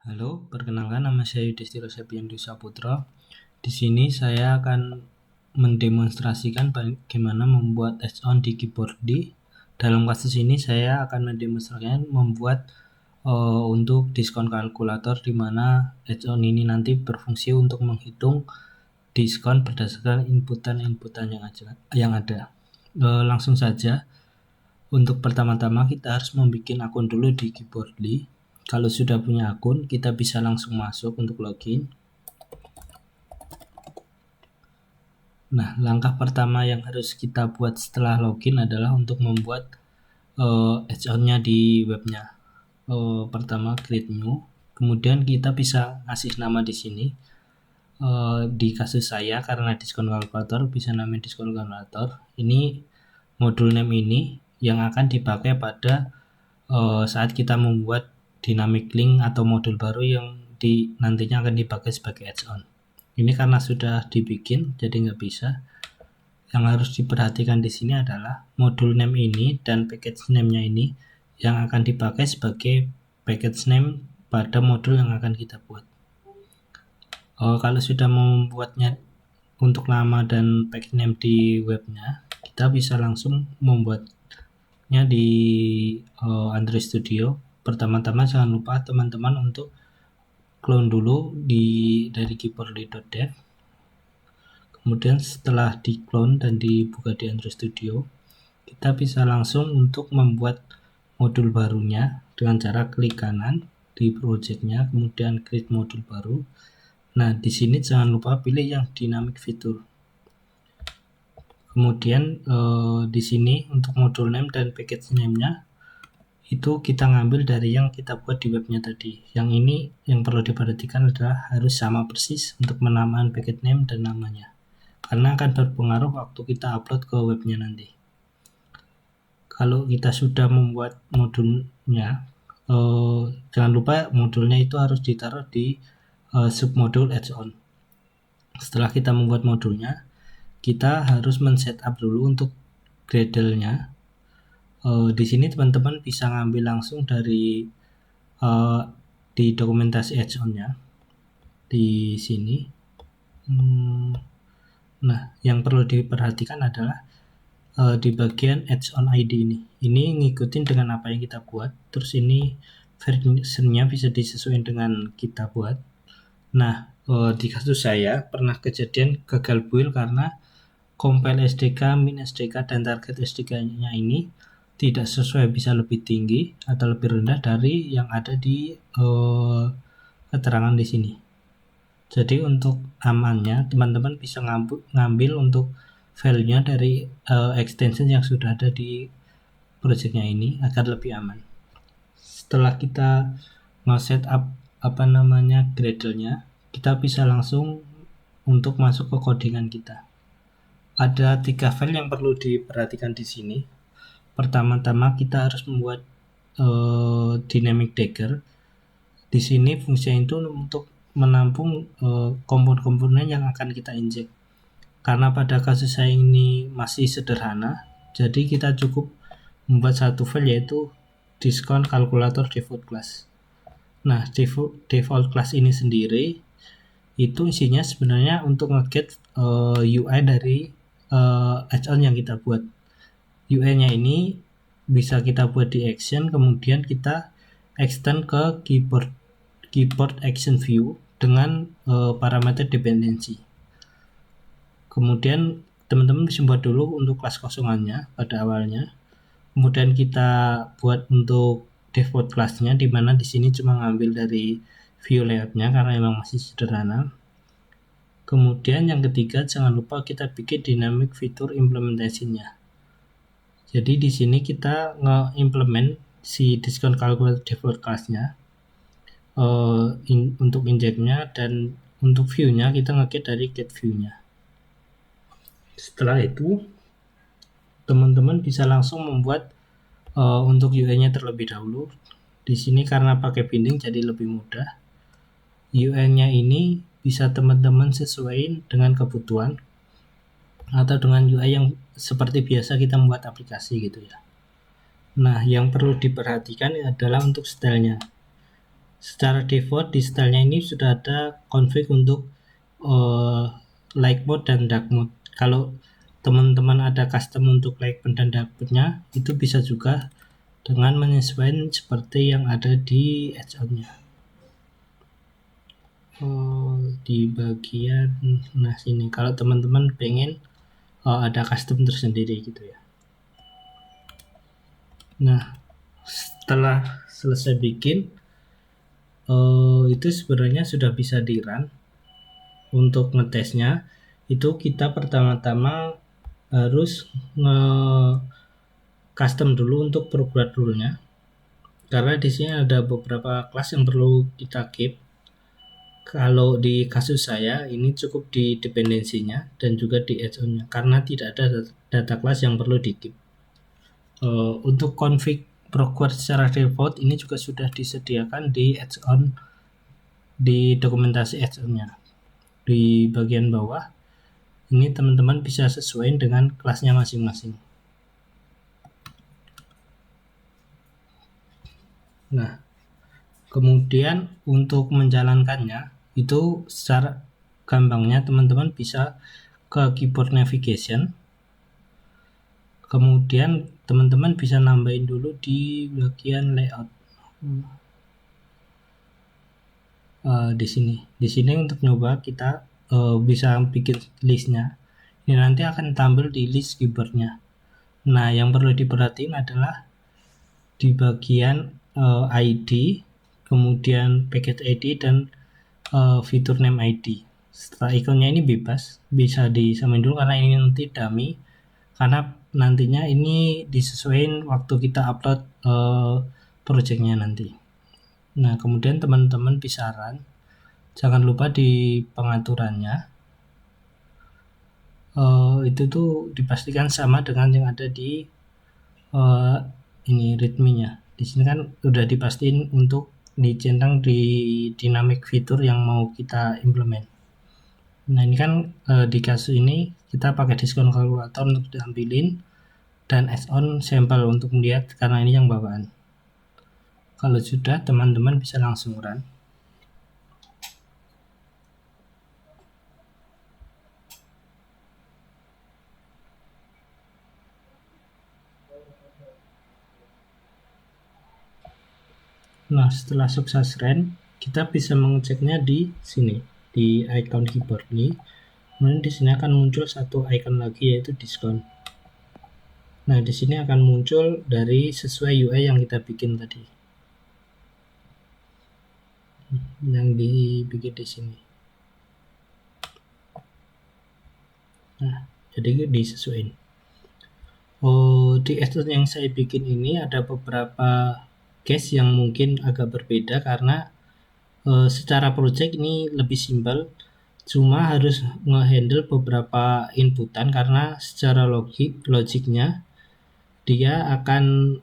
Halo, perkenalkan nama saya Yudhistira Septiandi Saputra. Di sini saya akan mendemonstrasikan bagaimana membuat add-on di keyboard. Dalam kasus ini saya akan mendemonstrasikan membuat untuk diskon kalkulator di mana add-on ini nanti berfungsi untuk menghitung diskon berdasarkan inputan yang ada. Langsung saja. Untuk pertama-tama kita harus membuat akun dulu di Keyboardly. Kalau sudah punya akun, kita bisa langsung masuk untuk login. Nah, langkah pertama yang harus kita buat setelah login adalah untuk membuat add-on-nya di webnya. Pertama, create new. Kemudian kita bisa ngasih nama di sini. Di kasus saya, karena diskon kalkulator, bisa namanya diskon kalkulator. Ini modul name ini yang akan dipakai pada saat kita membuat dynamic link atau modul baru yang nantinya akan dipakai sebagai add-on. Ini karena sudah dibikin, jadi nggak bisa. Yang harus diperhatikan di sini adalah modul name ini dan package name-nya ini yang akan dipakai sebagai package name pada modul yang akan kita buat. Kalau sudah membuatnya untuk nama dan package name di webnya, kita bisa langsung membuatnya di Android Studio. Pertama-tama jangan lupa teman-teman untuk clone dulu dari keyboardly.dev. Kemudian setelah di clone dan dibuka di Android Studio, kita bisa langsung untuk membuat modul barunya dengan cara klik kanan di projectnya, kemudian create modul baru. Nah, di sini jangan lupa pilih yang dynamic feature. Kemudian di sini untuk modul name dan package name-nya itu kita ngambil dari yang kita buat di webnya tadi. Yang ini yang perlu diperhatikan adalah harus sama persis untuk penamaan package name dan namanya, karena akan berpengaruh waktu kita upload ke webnya nanti. Kalau kita sudah membuat modulnya, jangan lupa modulnya itu harus ditaruh di submodul add-on. Setelah kita membuat modulnya, kita harus men-setup dulu untuk Gradle-nya. Di sini teman-teman bisa ngambil langsung dari di dokumentasi add-on-nya di sini. Nah, yang perlu diperhatikan adalah di bagian add-on ID ini ngikutin dengan apa yang kita buat. Terus ini versionnya bisa disesuaikan dengan kita buat. Nah, di kasus saya pernah kejadian gagal build karena compile SDK, min SDK, dan target SDK-nya ini tidak sesuai, bisa lebih tinggi atau lebih rendah dari yang ada di keterangan di sini. Jadi untuk amannya, teman-teman bisa ngambil untuk filenya dari extension yang sudah ada di projectnya ini agar lebih aman. Setelah kita nge-setup Gradle-nya, kita bisa langsung untuk masuk ke codingan kita. Ada 3 file yang perlu diperhatikan di sini. Pertama-tama kita harus membuat dynamic dagger. Di sini fungsinya itu untuk menampung komponen-komponen yang akan kita injek. Karena pada kasus saya ini masih sederhana, jadi kita cukup membuat satu file yaitu diskon kalkulator default class. Nah, default class ini sendiri itu isinya sebenarnya untuk nge-get UI dari add-on yang kita buat. UI-nya ini bisa kita buat di action, kemudian kita extend ke keyboard action view dengan parameter dependency. Kemudian teman-teman bisa buat dulu untuk kelas kosongannya pada awalnya. Kemudian kita buat untuk default class-nya, di mana di sini cuma ngambil dari view layout-nya karena memang masih sederhana. Kemudian yang ketiga, jangan lupa kita bikin dynamic feature implementation-nya. Jadi di sini kita nge-implement si diskon calculator default class-nya untuk injeknya, dan untuk view-nya kita nge-get dari get view-nya. Setelah itu teman-teman bisa langsung membuat untuk UI-nya terlebih dahulu. Di sini karena pakai binding jadi lebih mudah. UI-nya ini bisa teman-teman sesuaiin dengan kebutuhan atau dengan UI yang seperti biasa kita membuat aplikasi gitu ya. Nah, yang perlu diperhatikan adalah untuk stylenya. secara default di stylenya ini sudah ada config untuk light mode dan dark mode. Kalau teman-teman ada custom untuk light mode dan dark mode-nya, itu bisa juga dengan menyesuaikan seperti yang ada di add-on-nya. Di bagian sini, kalau teman-teman pengen ada custom tersendiri gitu ya. Nah, setelah selesai bikin, itu sebenarnya sudah bisa di run. Untuk ngetesnya itu kita pertama-tama harus custom dulu untuk prograde rule-nya, karena di sini ada beberapa kelas yang perlu kita keep. Kalau di kasus saya ini cukup di dependensinya dan juga di add-on-nya, karena tidak ada data kelas yang perlu di keep. Untuk config prograde secara default ini juga sudah disediakan di add-on, di dokumentasi add-on-nya di bagian bawah. Ini teman-teman bisa sesuaikan dengan kelasnya masing-masing. Nah, kemudian untuk menjalankannya itu secara gampangnya teman-teman bisa ke keyboard navigation, kemudian teman-teman bisa nambahin dulu di bagian layout. Di sini untuk nyoba kita bisa bikin listnya. Ini nanti akan tampil di list keyboardnya. Nah, yang perlu diperhatiin adalah di bagian ID, kemudian package ID dan fitur name ID. Setelah ikonnya ini bebas, bisa disamain dulu karena ini nanti dummy, karena nantinya ini disesuaikan waktu kita upload projectnya nanti. Nah, kemudian teman-teman bisa run. Jangan lupa di pengaturannya itu tuh dipastikan sama dengan yang ada di ini readme-nya. Di sini kan udah dipastiin untuk dicentang di dynamic fitur yang mau kita implement. Nah, ini kan di kasus ini kita pakai diskon kalkulator untuk diambilin dan add-on sampel untuk melihat karena ini yang bawaan. Kalau sudah, teman-teman bisa langsung run. Nah, setelah sukses run, kita bisa mengeceknya di sini, di icon keyboard ini. Kemudian di sini akan muncul satu icon lagi, yaitu diskon. Nah, di sini akan muncul dari sesuai UI yang kita bikin tadi, yang dibikin di sini. Nah, jadi disesuaikan. Di add-on yang saya bikin ini ada beberapa case yang mungkin agak berbeda karena secara project ini lebih simpel, cuma harus ngehandle beberapa inputan karena secara logiknya dia akan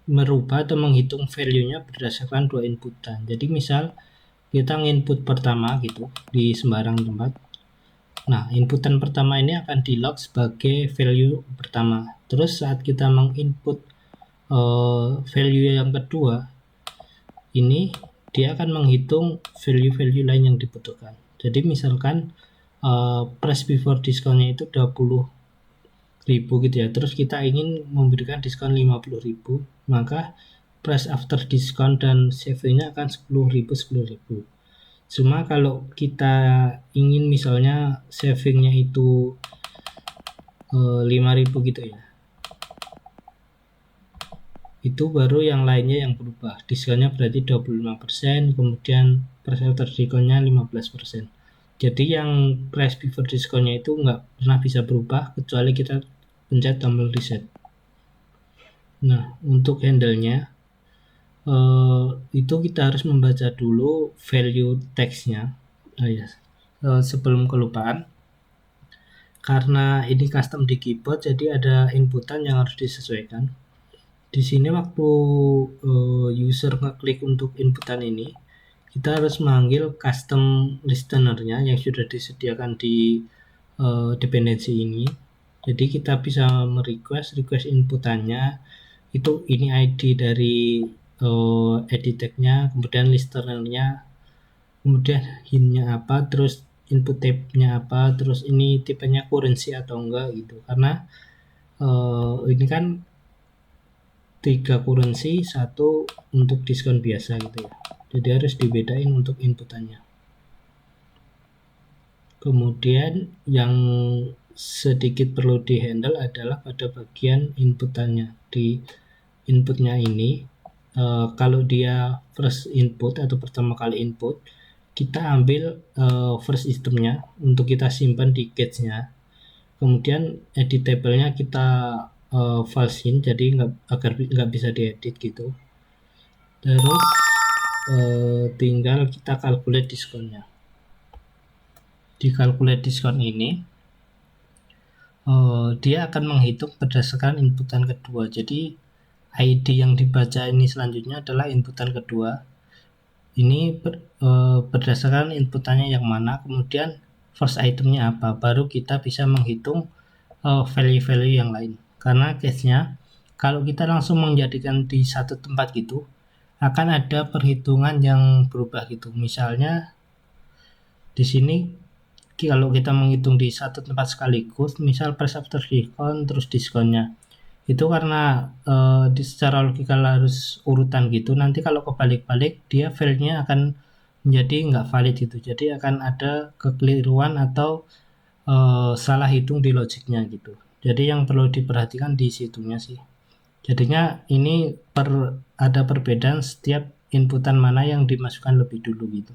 merubah atau menghitung value-nya berdasarkan dua inputan. Jadi misal kita nginput pertama gitu di sembarang tempat. Nah, inputan pertama ini akan di log sebagai value pertama. Terus saat kita menginput value yang kedua, ini dia akan menghitung value-value lain yang dibutuhkan. Jadi misalkan price before discount-nya itu 20.000 gitu ya. Terus kita ingin memberikan diskon 50.000, maka price after discount dan saving-nya akan 10.000. Cuma kalau kita ingin misalnya savingnya itu 5.000 gitu ya, itu baru yang lainnya yang berubah. Diskonnya berarti 25%, kemudian price after discount-nya 15%. Jadi yang price before discount-nya itu nggak pernah bisa berubah kecuali kita pencet tombol reset. Nah, untuk handle-nya itu kita harus membaca dulu value text-nya. Sebelum kelupaan, karena ini custom di keyboard, jadi ada inputan yang harus disesuaikan. Di sini waktu user ngeklik untuk inputan ini, kita harus memanggil custom listener-nya yang sudah disediakan di dependensi ini. Jadi kita bisa request inputannya itu ini ID dari edit tag-nya, kemudian listener-nya, kemudian hint-nya apa, terus input type-nya apa, terus ini tipenya currency atau enggak gitu. Karena ini kan 3 currency, 1 untuk diskon biasa gitu ya. Jadi harus dibedain untuk inputannya. Kemudian yang sedikit perlu di-handle adalah pada bagian inputannya. Di inputnya ini, kalau dia first input atau pertama kali input, kita ambil first itemnya untuk kita simpan di cache-nya. Kemudian edit table-nya kita false-in, jadi agar nggak bisa diedit gitu. Terus tinggal kita calculate diskonnya. Di calculate diskon ini dia akan menghitung berdasarkan inputan kedua. Jadi ID yang dibaca ini selanjutnya adalah inputan kedua. Ini berdasarkan inputannya yang mana, kemudian first itemnya apa, baru kita bisa menghitung value-value yang lain. Karena case-nya kalau kita langsung menjadikan di satu tempat gitu, akan ada perhitungan yang berubah gitu. Misalnya di sini kalau kita menghitung di satu tempat sekaligus, misal price after discount terus diskonnya, itu karena secara logikal harus urutan gitu. Nanti kalau kebalik-balik dia value-nya akan menjadi nggak valid gitu. Jadi akan ada kekeliruan atau salah hitung di logiknya gitu. Jadi yang perlu diperhatikan di situnya sih. Jadinya ini ada perbedaan setiap inputan mana yang dimasukkan lebih dulu gitu.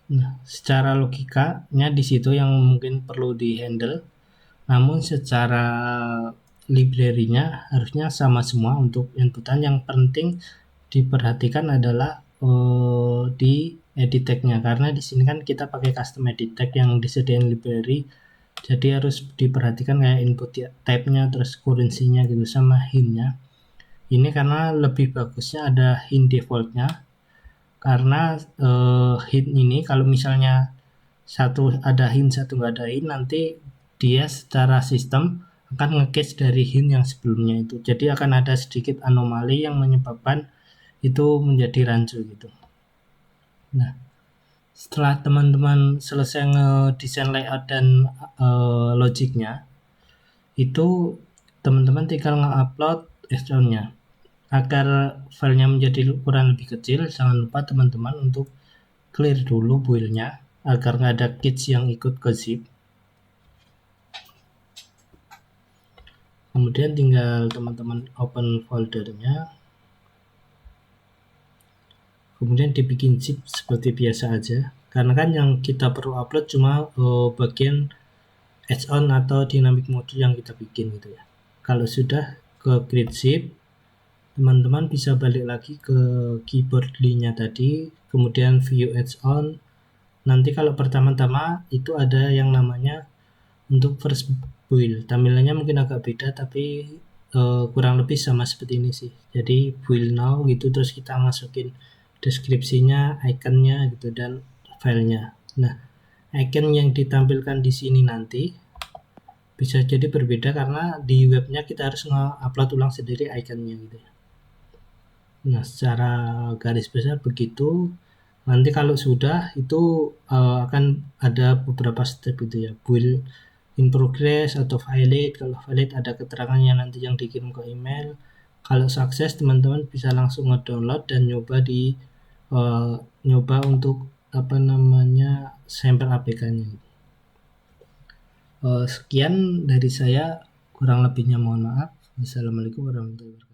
Nah, secara logikanya di situ yang mungkin perlu di-handle. Namun secara library-nya harusnya sama semua untuk inputan. Yang penting diperhatikan adalah di edit tag-nya, karena di sini kan kita pakai custom edit tag yang disediain library. Jadi harus diperhatikan kayak input type-nya, terus currency-nya gitu, sama hint-nya. Ini karena lebih bagusnya ada hint default-nya. Karena hint ini kalau misalnya satu ada hint, satu nggak ada hint, nanti dia secara sistem akan nge-cache dari hint yang sebelumnya itu. Jadi akan ada sedikit anomali yang menyebabkan itu menjadi rancu gitu. Nah, setelah teman-teman selesai ngedesain layout dan logiknya, itu teman-teman tinggal nge-upload add-on-nya. Agar filenya menjadi ukuran lebih kecil, jangan lupa teman-teman untuk clear dulu build-nya agar nggak ada cache yang ikut ke zip. Kemudian tinggal teman-teman open foldernya, kemudian dibikin zip seperti biasa aja. Karena kan yang kita perlu upload cuma bagian add-on atau dynamic module yang kita bikin gitu ya. Kalau sudah ke create zip, teman-teman bisa balik lagi ke keyboard-nya tadi, kemudian view add-on. Nanti kalau pertama-tama itu ada yang namanya untuk first build. Tampilannya mungkin agak beda, tapi kurang lebih sama seperti ini sih. Jadi build now gitu, terus kita masukin deskripsinya, ikonnya gitu, dan filenya. Nah, icon yang ditampilkan di sini nanti bisa jadi berbeda karena di webnya kita harus nge-upload ulang sendiri ikonnya gitu ya. Nah, secara garis besar begitu. Nanti kalau sudah itu akan ada beberapa step gitu ya. Build in progress atau valid. Kalau valid ada keterangannya nanti yang dikirim ke email. Kalau sukses teman-teman bisa langsung nge-download dan nyoba untuk sampel APK-nya. Sekian dari saya, kurang lebihnya mohon maaf. Wassalamualaikum warahmatullahi wabarakatuh.